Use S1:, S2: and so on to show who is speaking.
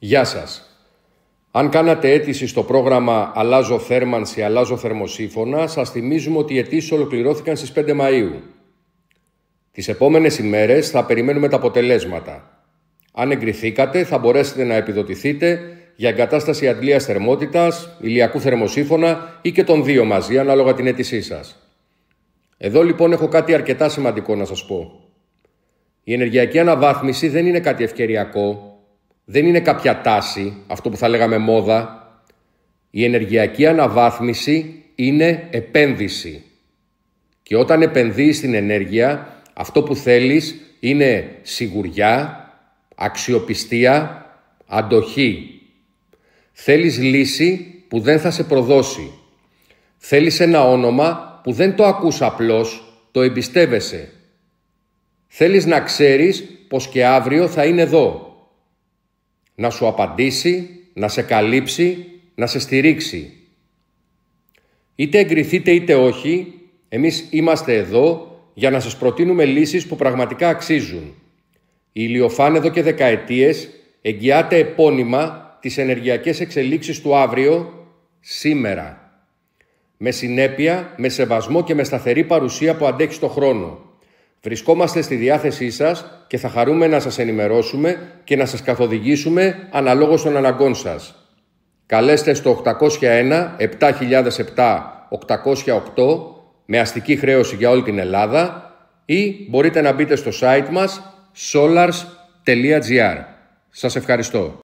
S1: Γεια σας. Αν κάνατε αίτηση στο πρόγραμμα «Αλλάζω θέρμανση, αλλάζω θερμοσύφωνα», σας θυμίζουμε ότι οι αιτήσεις ολοκληρώθηκαν στις 5 Μαΐου. Τις επόμενες ημέρες θα περιμένουμε τα αποτελέσματα. Αν εγκριθήκατε, θα μπορέσετε να επιδοτηθείτε για εγκατάσταση αντλίας θερμότητας, ηλιακού θερμοσύφωνα ή και των δύο μαζί, ανάλογα την αίτησή σας. Εδώ λοιπόν έχω κάτι αρκετά σημαντικό να σας πω. Η ενεργειακή αναβάθμιση δεν είναι κάτι ευκαιριακό, δεν είναι κάποια τάση, αυτό που θα λέγαμε μόδα. Η ενεργειακή αναβάθμιση είναι επένδυση. Και όταν επενδύεις στην ενέργεια, αυτό που θέλεις είναι σιγουριά, αξιοπιστία, αντοχή. Θέλεις λύση που δεν θα σε προδώσει. Θέλεις ένα όνομα που δεν το ακούς απλώς, το εμπιστεύεσαι. Θέλεις να ξέρεις πως και αύριο θα είναι εδώ. Να σου απαντήσει, να σε καλύψει, να σε στηρίξει. Είτε εγκριθείτε είτε όχι, εμείς είμαστε εδώ για να σας προτείνουμε λύσεις που πραγματικά αξίζουν. Η Ηλιοφάν εδώ και δεκαετίες εγγυάται επώνυμα τις ενεργειακές εξελίξεις του αύριο, σήμερα. Με συνέπεια, με σεβασμό και με σταθερή παρουσία που αντέχει στο χρόνο. Βρισκόμαστε στη διάθεσή σας και θα χαρούμε να σας ενημερώσουμε και να σας καθοδηγήσουμε αναλόγως των αναγκών σας. Καλέστε στο 801 7007 808 με αστική χρέωση για όλη την Ελλάδα ή μπορείτε να μπείτε στο site μας solars.gr. Σας ευχαριστώ.